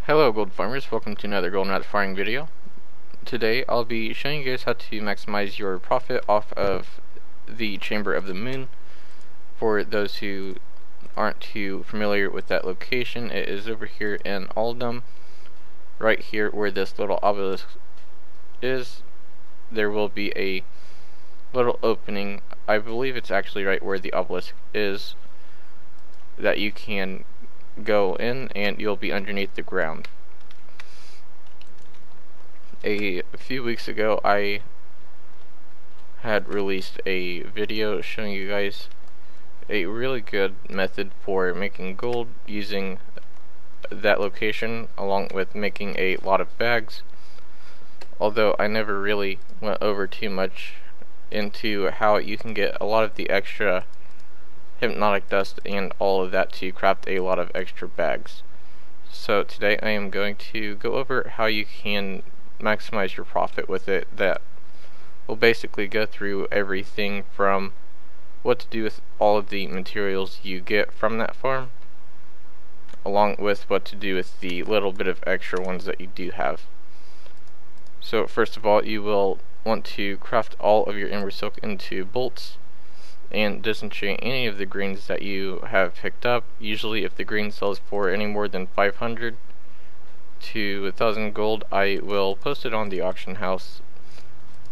Hello gold farmers, welcome to another golden rat farming video. Today I'll be showing you guys how to maximize your profit off of the Chamber of the Moon. For those who aren't too familiar with that location, it is over here in Aldum. Right here where this little obelisk is, there will be a little opening. I believe it's actually right where the obelisk is, that you can go in and you'll be underneath the ground. A few weeks ago I had released a video showing you guys a really good method for making gold using that location, along with making a lot of bags, although I never really went over too much into how you can get a lot of the extra hypnotic dust and all of that to craft a lot of extra bags. So today I am going to go over how you can maximize your profit with it. That will basically go through everything from what to do with all of the materials you get from that farm, along with what to do with the little bit of extra ones that you do have. So first of all, you will want to craft all of your ember silk into bolts and disenchant any of the greens that you have picked up. Usually if the green sells for any more than 500 to 1,000 gold, I will post it on the auction house.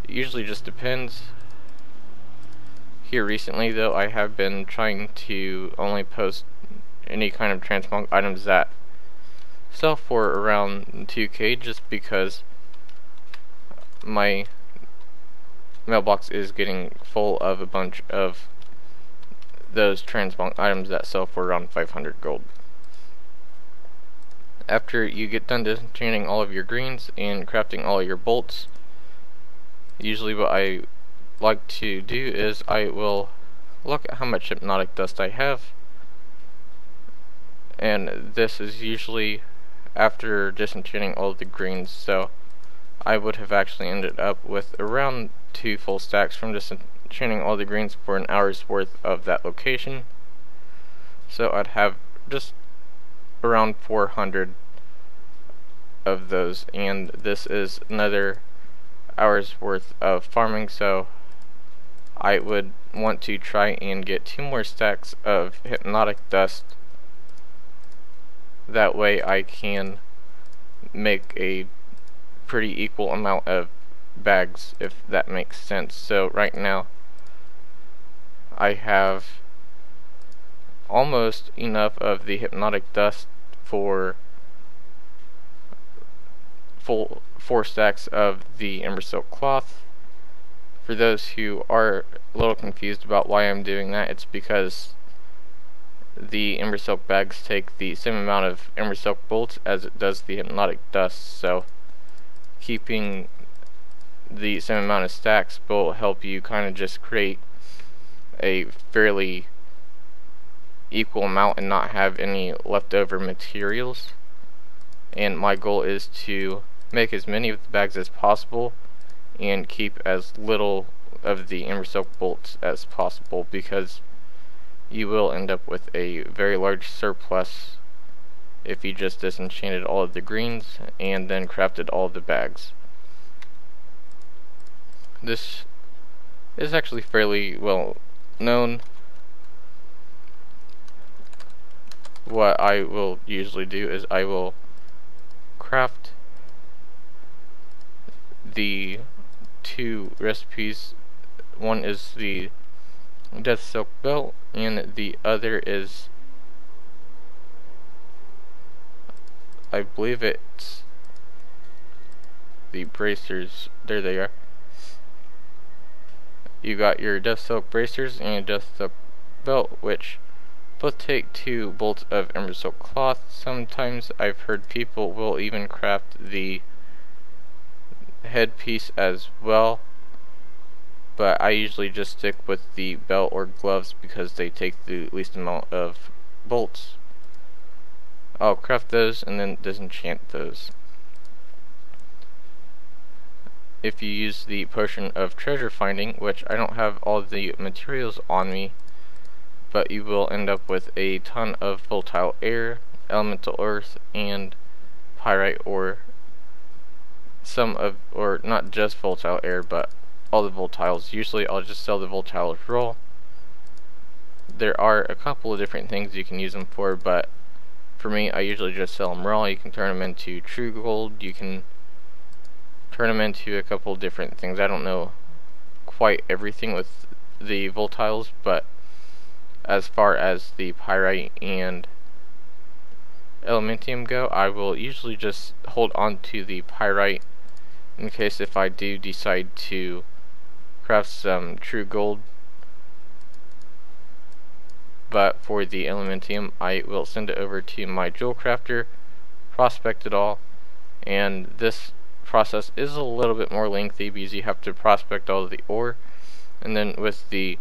It usually just depends. Here recently though, I have been trying to only post any kind of transmog items that sell for around 2k, just because my mailbox is getting full of a bunch of those transmog items that sell for around 500 gold. After you get done disenchanting all of your greens and crafting all your bolts, usually what I like to do is I will look at how much hypnotic dust I have, and this is usually after disenchanting all of the greens, so I would have actually ended up with around 2 full stacks from disenchanting all the greens for an hour's worth of that location. So I'd have just around 400 of those, and this is another hour's worth of farming, so I would want to try and get 2 more stacks of hypnotic dust. That way I can make a pretty equal amount of bags, if that makes sense. So right now I have almost enough of the hypnotic dust for full 4 stacks of the ember silk cloth. For those who are a little confused about why I'm doing that, it's because the ember silk bags take the same amount of ember silk bolts as it does the hypnotic dust, so keeping the same amount of stacks will help you kind of just create a fairly equal amount and not have any leftover materials. And my goal is to make as many of the bags as possible and keep as little of the ember silk bolts as possible, because you will end up with a very large surplus if you just disenchanted all of the greens and then crafted all of the bags. This is actually fairly well known. What I will usually do is I will craft the 2 recipes. One is the death silk belt and the other is, I believe it's the bracers. There they are. You got your death silk bracers and your death silk belt, which both take 2 bolts of ember silk cloth. Sometimes I've heard people will even craft the headpiece as well, but I usually just stick with the belt or gloves because they take the least amount of bolts. I'll craft those and then disenchant those. If you use the potion of treasure finding, which I don't have all the materials on me, but you will end up with a ton of volatile air, elemental earth, and pyrite or or not just volatile air, but all the volatiles. Usually I'll just sell the volatiles raw. There are a couple of different things you can use them for, but for me, I usually just sell them raw. You can turn them into true gold. You can turn them into a couple of different things. I don't know quite everything with the volatiles, but as far as the pyrite and elementium go, I will usually just hold on to the pyrite in case if I do decide to craft some true gold. But for the elementium, I will send it over to my jewel crafter, prospect it all, and this process is a little bit more lengthy because you have to prospect all of the ore, and then with the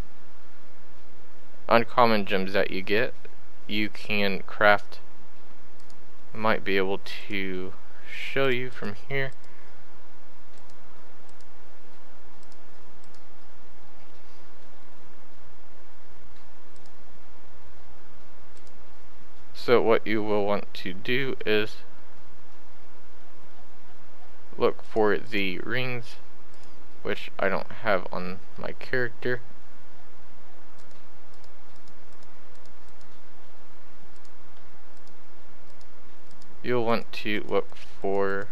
uncommon gems that you get, you can craft. I might be able to show you from here. So what you will want to do is look for the rings, which I don't have on my character. You'll want to look for,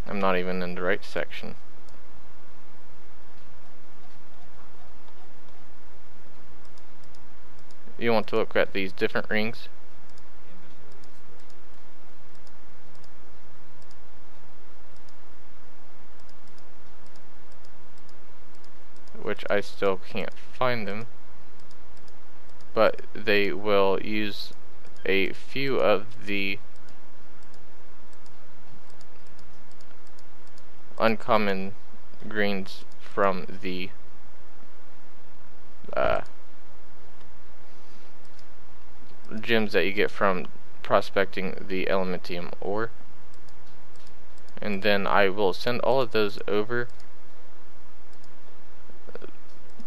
I'm not even in the right section. You want to look at these different rings. Which I still can't find them, but they will use a few of the uncommon greens from the gems that you get from prospecting the elementium ore, and then I will send all of those over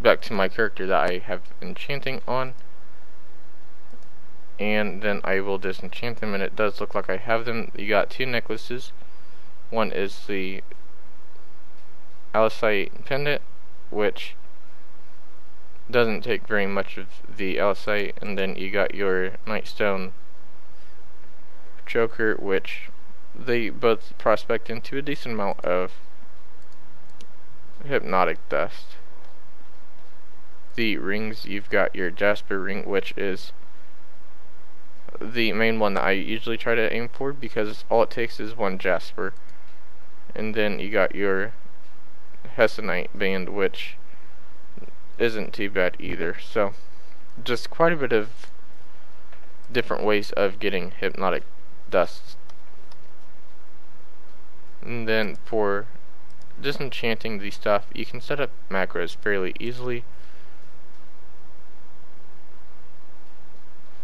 back to my character that I have enchanting on, and then I will disenchant them, and it does look like I have them. You got two necklaces. One is the Alicite pendant, which doesn't take very much of the Alicite, and then you got your Nightstone choker, which they both prospect into a decent amount of hypnotic dust. The rings, you've got your Jasper ring, which is the main one that I usually try to aim for because all it takes is one Jasper. And then you got your Hessonite band, which isn't too bad either. So just quite a bit of different ways of getting hypnotic dust. And then for disenchanting the stuff, you can set up macros fairly easily.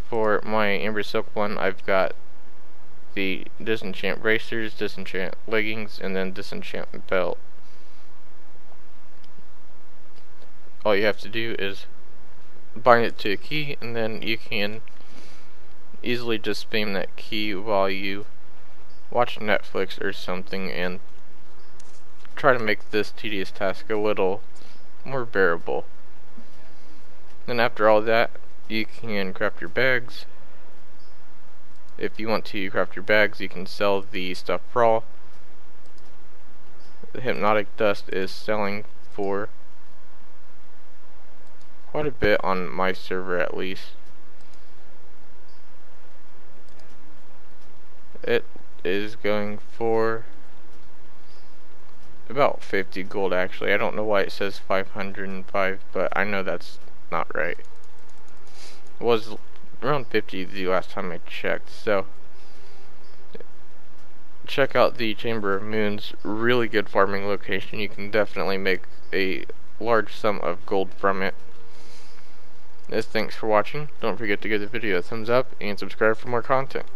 For my Amber Silk one, I've got the disenchant bracers, disenchant leggings, and then disenchant belt. All you have to do is bind it to a key, and then you can easily just spam that key while you watch Netflix or something and try to make this tedious task a little more bearable. Then after all that, you can craft your bags. If you want to craft your bags, you can sell the stuff raw. The hypnotic dust is selling for quite a bit on my server, at least. It is going for about 50 gold actually. I don't know why it says 505, but I know that's not right. It was around 50 the last time I checked, so check out the Chamber of Moons. Really good farming location. You can definitely make a large sum of gold from it. Thanks for watching. Don't forget to give the video a thumbs up and subscribe for more content.